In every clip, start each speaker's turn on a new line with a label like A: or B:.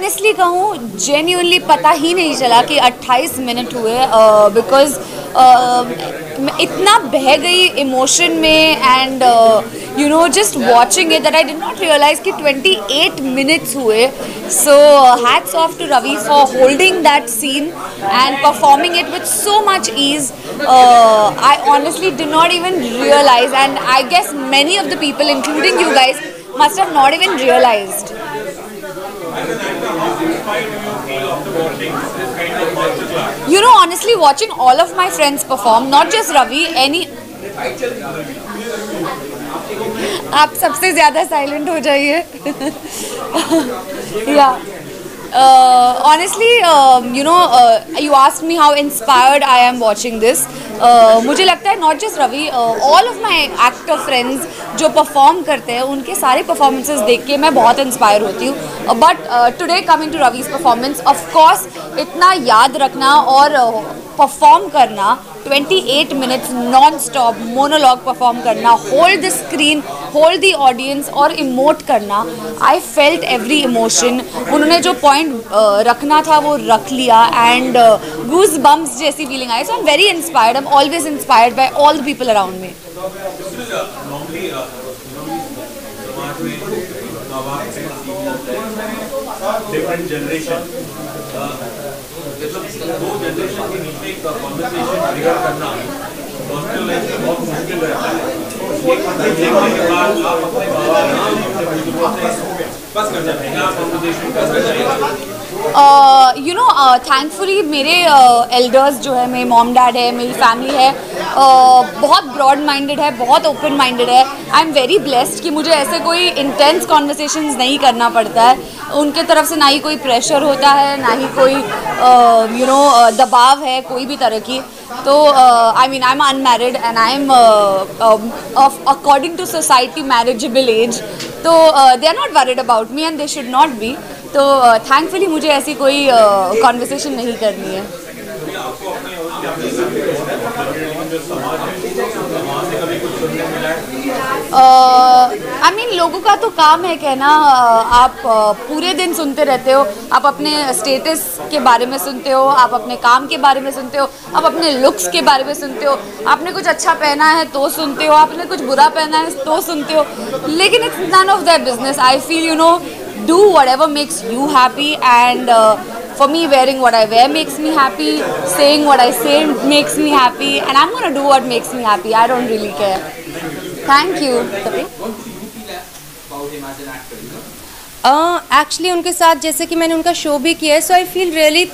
A: Honestly कहूँ genuinely पता ही नहीं चला कि 28 मिनट हुए बिकॉज इतना बह गई इमोशन में and you know just watching it that I did not realise कि 28 मिनट्स हुए. So hats off to Ravi for holding that scene and performing it with so much ease. I honestly did not even realize, and I guess many of the people including you guys must have not even realized. You know, honestly, watching all of my friends perform, not just Ravi, any. आप सबसे ज़्यादा silent हो जाइए. Yeah. Honestly, you know, you asked me how inspired I am watching this. मुझे लगता है not just Ravi, all of my actor friends जो perform करते हैं उनके सारे performances देख के मैं बहुत inspire होती हूँ. But today coming to Ravi's performance, of course, इतना याद रखना और परफॉर्म करना 28 minutes non stop monologue perform करना, hold the screen, hold the audience और इमोट करना. I felt every emotion. उन्होंने जो पॉइंट रखना था वो रख लिया एंड गूज बम्स जैसी फीलिंग आई. So I am very inspired. I am always inspired by all the people around me.
B: Different generation, दो जनरेशन के बीच में एक कॉन्वर्सेशन ट्रिगर करना पर्सनल लाइफ में बहुत मुश्किल रहता है. देखने के बाद आप अपने बस कर जाते हैं, कॉन्वर्सेशन करना चाहिए.
A: यू नो थैंकफुली मेरे एल्डर्स जो है, मेरे मॉम डैड है, मेरी फैमिली है, बहुत ब्रॉड माइंडेड है, बहुत ओपन माइंडेड है. आई एम वेरी ब्लेस्ड कि मुझे ऐसे कोई इंटेंस कॉन्वर्सेशंस नहीं करना पड़ता है. उनके तरफ से ना ही कोई प्रेशर होता है, ना ही कोई यू नो दबाव है कोई भी तरह की. तो I mean I am unmarried and I am according to society marriageable age. तो they are not worried about me and they should not be. तो थैंकफुली मुझे ऐसी कोई कॉन्वर्सेशन नहीं करनी है. आई मीन लोगों का तो काम है कहना. आप पूरे दिन सुनते रहते हो. आप अपने स्टेटस के बारे में सुनते हो, आप अपने काम के बारे में सुनते हो, आप अपने लुक्स के बारे में सुनते हो. आपने कुछ अच्छा पहना है तो सुनते हो, आपने कुछ बुरा पहना है तो सुनते हो. लेकिन it's none of their business. I feel you know do whatever makes you happy, and for me wearing what I wear makes me happy, saying what I say makes me happy, and I'm going to do what makes me happy. I don't really care. Thank you.
C: Actually उनके साथ जैसे कि मैंने उनका show भी किया है, so I feel really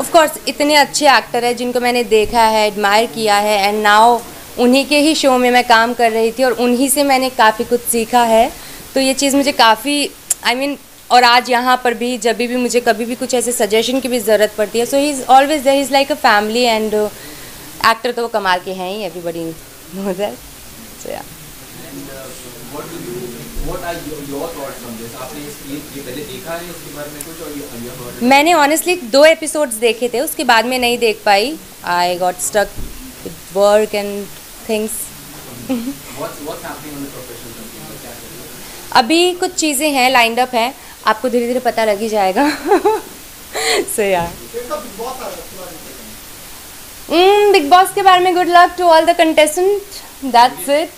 C: of course इतने अच्छे एक्टर हैं जिनको मैंने देखा है, एडमायर किया है, एंड नाउ उन्हीं के ही शो में मैं काम कर रही थी और उन्हीं से मैंने काफ़ी कुछ सीखा है. तो ये चीज़ मुझे काफ़ी आई मीन और आज यहाँ पर भी जब भी मुझे कभी भी कुछ ऐसे सजेशन की भी ज़रूरत पड़ती है, so he is always there. He is like a family, and actor तो वो कमाल के हैं ही, everybody knows that. So yeah मैंने ऑनेस्टली 2 एपिसोड्स देखे थे, उसके बाद में नहीं देख पाई. I got stuck with work and things. अभी कुछ चीज़ें हैं, लाइंड अप हैं, आपको धीरे धीरे पता लग ही जाएगा. सो यार बिग बॉस के बारे में good luck to all the contestant. That's it.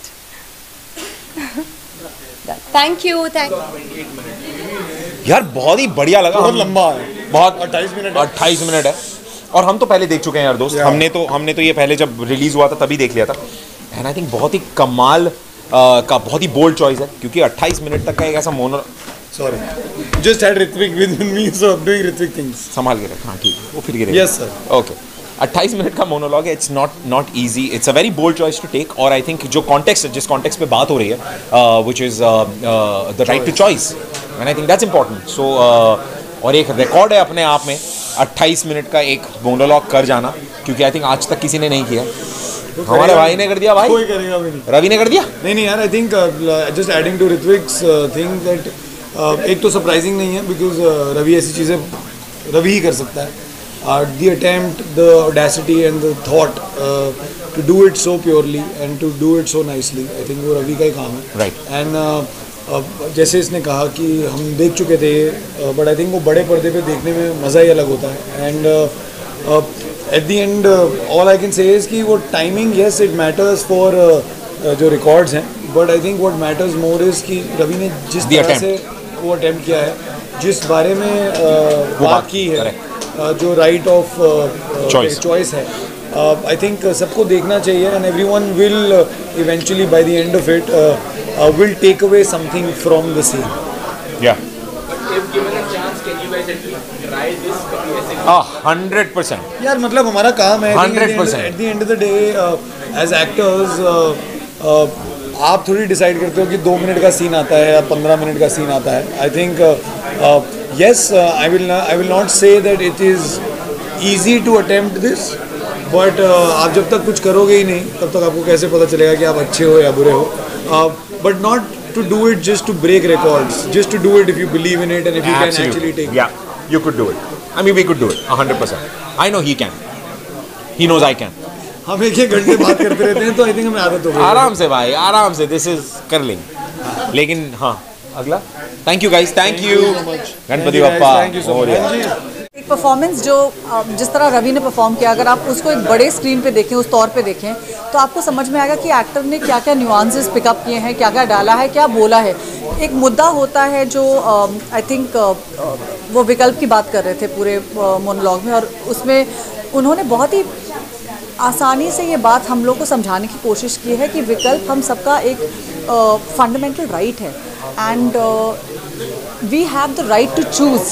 C: Thank you.
D: यार बहुत ही बढ़िया लगा.
E: बहुत लंबा है,
D: बहुत
E: 28
D: मिनट है. और हम तो पहले देख चुके हैं यार दोस्त. हमने तो ये पहले जब रिलीज हुआ था तभी देख लिया था. एंड आई थिंक बहुत ही कमाल का बहुत ही बोल्ड चॉइस है, क्योंकि 28 मिनट तक का एक ऐसा mono.
E: Sorry, just had Hrithik with me, so doing Hrithik things.
D: संभाल के रख. हाँ ठीक है, वो फिर गिरेगा.
E: Yes sir.
D: ओके. 28 मिनट का मोनोलॉग है. It's not easy. It's a very bold choice to take. और आई थिंक जो कॉन्टेक्स्ट जिस कॉन्टेक्स्ट पे बात हो रही है, which is the right to choice, and I think that's important. So और एक रिकॉर्ड है अपने आप में 28 मिनट का एक मोनोलॉग कर जाना, क्योंकि आई थिंक आज तक किसी ने नहीं किया. हमारे भाई ने कर दिया. भाई
E: कोई करेगा भी नहीं.
D: रवि ने कर दिया.
E: नहीं यार, I think just adding to Hrithik's thing that एक तो सरप्राइजिंग नहीं है, बिकॉज रवि ऐसी चीज़ें रवि ही कर सकता है. The attempt, the audacity and the thought to do it so purely and to do it so nicely, I think वो रवि का ही काम है.
D: Right.
E: And जैसे इसने कहा कि हम देख चुके थे, बट आई थिंक वो बड़े पर्दे पे देखने में मज़ा ही अलग होता है. And eight the and all I can say is कि वो timing, yes it matters for जो रिकॉर्ड्स हैं, but I think what matters more is कि रवि ने जिस तरह से वो अटेम्प्ट किया है, जिस बारे में बात की है, जो राइट ऑफ चॉइस है, आई थिंक सबको देखना चाहिए. And everyone will eventually by the end of it will take away something from the scene.
D: Yeah.
B: If given a chance, can you guys at least try this?
D: 100%.
E: यार मतलब हमारा काम है
D: 100%.
E: At the end of the day as actors आप थोड़ी decide करते हो कि 2 मिनट का सीन आता है या 15 मिनट का सीन आता है. I think yes, I will not say that it is easy to attempt this, but आप जब तक कुछ करोगे ही नहीं तब तक आपको कैसे पता चलेगा कि आप अच्छे हो या बुरे हो. But not to do it just to break records, just to do it if you believe in it and if you can actually take it.
D: Yeah, you could do it. I mean, we could do it 100%. I know he can. He knows I can.
E: हम एक घंटे बात करते रहते हैं तो I think हमें आदत हो गई.
D: आराम से भाई, आराम से. This is कर लेंगे. लेकिन हाँ, अगला. Thank you guys. Thank you. Ganpati Bappa.
E: Thank you so much.
A: एक परफॉर्मेंस जो जिस तरह रवि ने परफॉर्म किया, अगर आप उसको एक बड़े स्क्रीन पे देखें, उस तौर पे देखें, तो आपको समझ में आएगा कि एक्टर ने क्या क्या न्यूआंसेस पिकअप किए हैं, क्या क्या डाला है, क्या बोला है. एक मुद्दा होता है जो आई थिंक वो विकल्प की बात कर रहे थे पूरे मोनोलॉग में, और उसमें उन्होंने बहुत ही आसानी से ये बात हम लोग को समझाने की कोशिश की है कि विकल्प हम सबका एक फंडामेंटल राइट है, and we have the right to choose,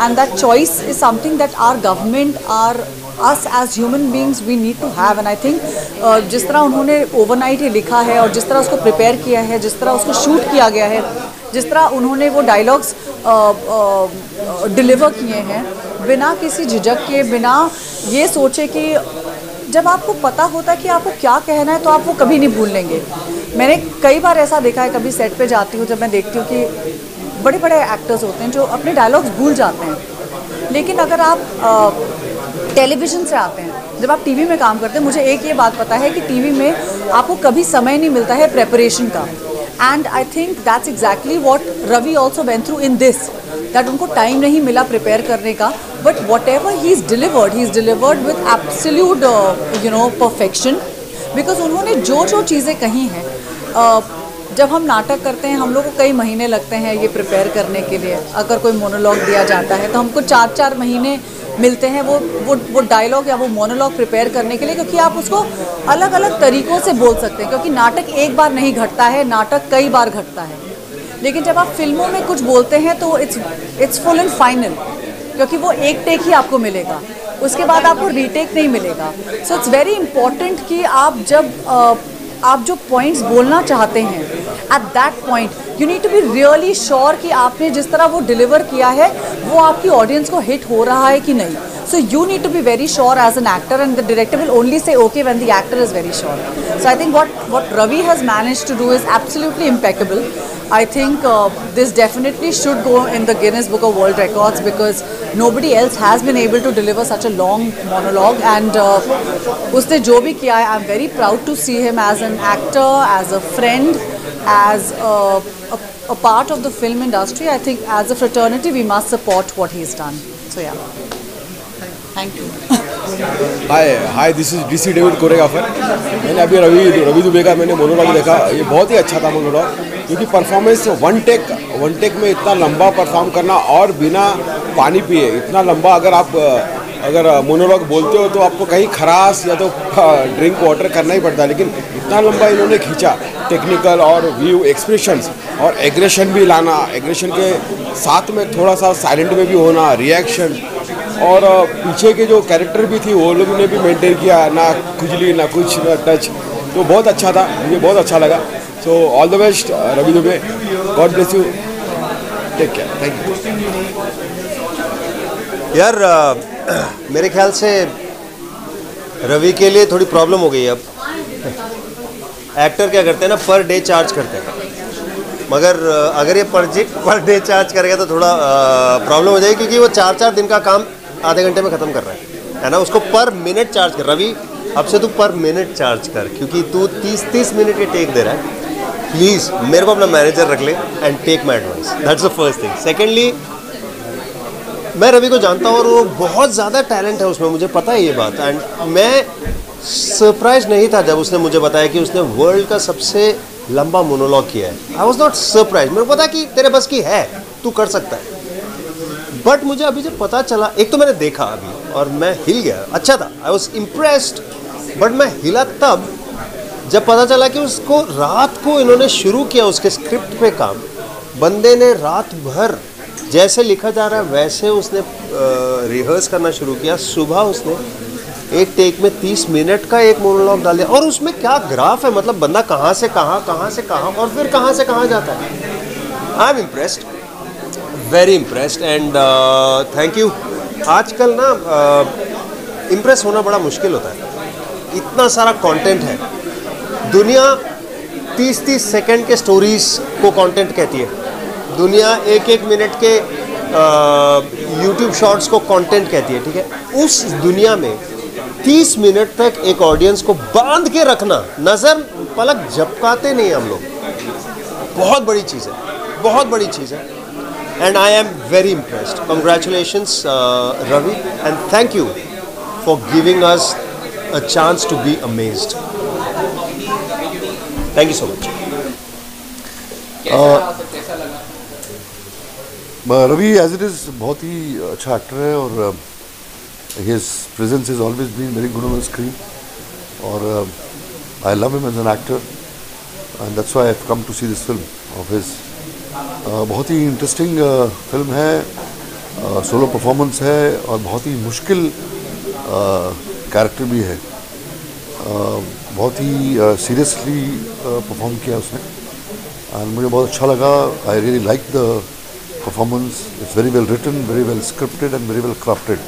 A: and that choice is something that our government, us as human beings, we need to have. And I think जिस तरह उन्होंने ओवरनाइट ये लिखा है और जिस तरह उसको प्रिपेयर किया है, जिस तरह उसको शूट किया गया है, जिस तरह उन्होंने वो डायलॉग्स डिलीवर किए हैं बिना किसी झिझक के, बिना ये सोचे कि जब आपको पता होता है कि आपको क्या कहना है तो आप वो कभी नहीं भूल लेंगे. मैंने कई बार ऐसा देखा है, कभी सेट पे जाती हूँ जब मैं देखती हूँ कि बड़े बड़े एक्टर्स होते हैं जो अपने डायलॉग्स भूल जाते हैं, लेकिन अगर आप टेलीविज़न से आते हैं, जब आप टीवी में काम करते हैं, मुझे एक ये बात पता है कि टीवी में आपको कभी समय नहीं मिलता है प्रेपरेशन का. And I think that's exactly what Ravi also went through in this, that उनको टाइम नहीं मिला प्रिपेयर करने का, but whatever he is delivered with absolute perfection, because उन्होंने जो जो चीज़ें कही हैं. जब हम नाटक करते हैं हम लोग को कई महीने लगते हैं ये प्रिपेयर करने के लिए. अगर कोई मोनोलॉग दिया जाता है तो हमको 4-4 महीने मिलते हैं वो डायलॉग या वो मोनोलॉग प्रिपेयर करने के लिए, क्योंकि आप उसको अलग अलग तरीक़ों से बोल सकते हैं, क्योंकि नाटक एक बार नहीं घटता है, नाटक कई बार घटता है. लेकिन जब आप फिल्मों में कुछ बोलते हैं तो इट्स फुल एंड फाइनल, क्योंकि वो एक टेक ही आपको मिलेगा, उसके बाद आपको रीटेक नहीं मिलेगा. सो इट्स वेरी इंपॉर्टेंट कि आप जो पॉइंट्स बोलना चाहते हैं at that point you need to be really sure कि आपने जिस तरह वो डिलीवर किया है वो आपकी ऑडियंस को हिट हो रहा है कि नहीं. So you need to be very sure as an actor, and the director will only say okay when the actor is very sure. So I think what Ravi has managed to do is absolutely impeccable. I think this definitely should go in the Guinness Book of World Records, because nobody else has been able to deliver such a long monologue, and उसने जो भी किया है, I'm very proud to see him as an actor, as a friend, as a part of the film industry. I think as a fraternity we must support what he's done. So yeah. Thank you.
F: Hi this is DC David choreographer. मैंने अभी रवि दुबे का मैंने monologue देखा, ये बहुत ही अच्छा था मोनोलॉग, क्योंकि परफॉर्मेंस वन टेक में इतना लंबा परफॉर्म करना और बिना पानी पिए इतना लंबा, अगर मोनोलॉग बोलते हो तो आपको कहीं खराश या तो ड्रिंक वाटर करना ही पड़ता है, लेकिन इतना लंबा इन्होंने खींचा. टेक्निकल और व्यू, एक्सप्रेशंस और एग्रेशन भी लाना, एग्रेशन के साथ में थोड़ा सा साइलेंट में भी होना, रिएक्शन, और पीछे के जो कैरेक्टर भी थी वो लोग ने भी मेंटेन किया, ना खुजली ना कुछ ना टच, तो बहुत अच्छा था, मुझे बहुत अच्छा लगा. So all the best Ravi Dubey, God bless you, take care, thank you.
G: यार मेरे ख्याल से रवि के लिए थोड़ी प्रॉब्लम हो गई. अब एक्टर क्या करते हैं ना, पर डे चार्ज करते हैं, मगर अगर ये पर डे चार्ज करेगा तो थोड़ा प्रॉब्लम हो जाएगी, क्योंकि वो 4-4 दिन का काम आधे घंटे में ख़त्म कर रहा है ना. उसको पर मिनट चार्ज कर. रवि अब से तू पर मिनट चार्ज कर, क्योंकि तू 30 मिनट के टेक दे रहा है. प्लीज़ मेरे को अपना मैनेजर रख ले and take my advice, that's the first thing. Secondly, मैं रवि को जानता हूँ और वो बहुत ज़्यादा टैलेंट है उसमें, मुझे पता है ये बात। एंड मैं सरप्राइज नहीं था जब उसने मुझे बताया कि उसने वर्ल्ड का सबसे लंबा मोनोलॉग किया है। आई वॉज नॉट सरप्राइज, मेरे को पता कि तेरे बस की है, तू कर सकता है। बट मुझे अभी जब पता चला, एक तो मैंने देखा अभी और मैं हिल गया, अच्छा था, आई वॉज इम्प्रेस्ड। बट मैं हिला तब जब पता चला कि उसको रात को इन्होंने शुरू किया उसके स्क्रिप्ट पे काम। बंदे ने रात भर जैसे लिखा जा रहा है वैसे उसने रिहर्स करना शुरू किया। सुबह उसने एक टेक में 30 मिनट का एक मोनोलॉग डाल दिया। और उसमें क्या ग्राफ है, मतलब बंदा कहाँ से कहाँ, कहाँ से कहाँ और फिर कहाँ से कहाँ जाता है। I am impressed, very impressed and thank you. आजकल ना इम्प्रेस होना बड़ा मुश्किल होता है, इतना सारा कंटेंट है। दुनिया 30-30 सेकंड के स्टोरीज को कंटेंट कहती है, दुनिया 1-1 मिनट के यूट्यूब शॉर्ट्स को कंटेंट कहती है, ठीक है। उस दुनिया में 30 मिनट तक एक ऑडियंस को बांध के रखना, नज़र पलक झपकाते नहीं हम लोग, बहुत बड़ी चीज़ है, बहुत बड़ी चीज़ है। And I am very impressed. Congratulations Ravi and thank you for giving us a chance to be amazed. Thank you so much.
H: Ravi as it is बहुत ही अच्छा एक्टर है और his presence has always been very good on the screen और I love him as an actor and that's why I've come to see this film of his। बहुत ही interesting film है, solo performance है और बहुत ही मुश्किल character भी है। बहुत ही सीरियसली परफॉर्म किया उसने एंड मुझे बहुत अच्छा लगा। I really like the performance, it's very well written, very well scripted and very well crafted.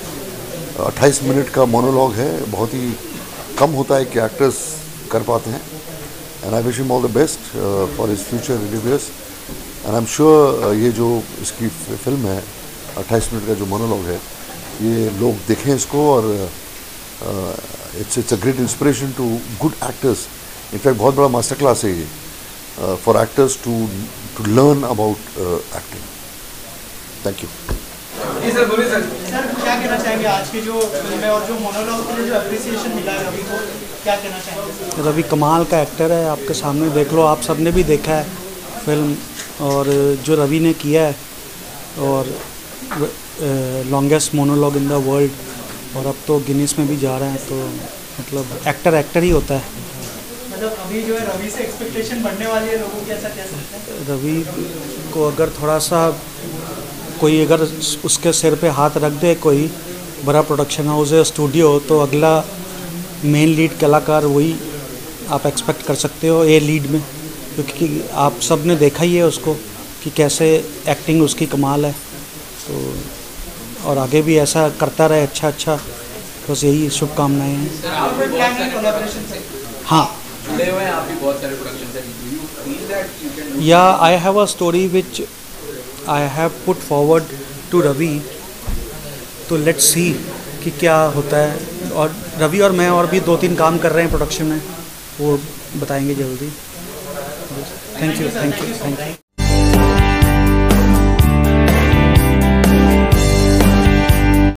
H: 28 minute का मोनोलॉग है, बहुत ही कम होता है कि एक्टर्स कर पाते हैं and I wish him all the best for his future endeavours and I am sure ये जो इसकी फिल्म है 28 मिनट का जो मोनोलॉग है, ये लोग देखें इसको और it's a great inspiration to good actors. In fact बहुत बड़ा मास्टर क्लास है ये for actors to learn about acting. Thank you.
I: Sir क्या कहना चाहेंगे आज की जो फिल्म है और जो मोनोलॉग के लिए जो अप्रिसिएशन मिला है रवि को, क्या कहना चाहेंगे?
J: रवि कमाल का एक्टर है, आपके सामने देख लो, आप सबने भी देखा है फिल्म और जो रवि ने किया है और longest monologue in the world और अब तो गिनीज में भी जा रहे हैं, तो मतलब एक्टर ही होता है।
I: मतलब अभी जो है रवि से एक्सपेक्टेशन बढ़ने वाली है लोगों की, ऐसा कह सकते हैं?
J: रवि को अगर थोड़ा सा कोई अगर उसके सिर पे हाथ रख दे, कोई बड़ा प्रोडक्शन हाउस है, स्टूडियो, तो अगला मेन लीड कलाकार वही आप एक्सपेक्ट कर सकते हो ए लीड में, क्योंकि आप सब ने देखा ही है उसको कि कैसे एक्टिंग उसकी कमाल है। तो और आगे भी ऐसा करता रहे अच्छा, बस यही शुभकामनाएं हैं। हाँ, या I have a story which I have put forward to Ravi, तो let's see कि क्या होता है। और रवि और मैं और भी 2-3 काम कर रहे हैं प्रोडक्शन में, वो बताएंगे जल्दी। Thank you.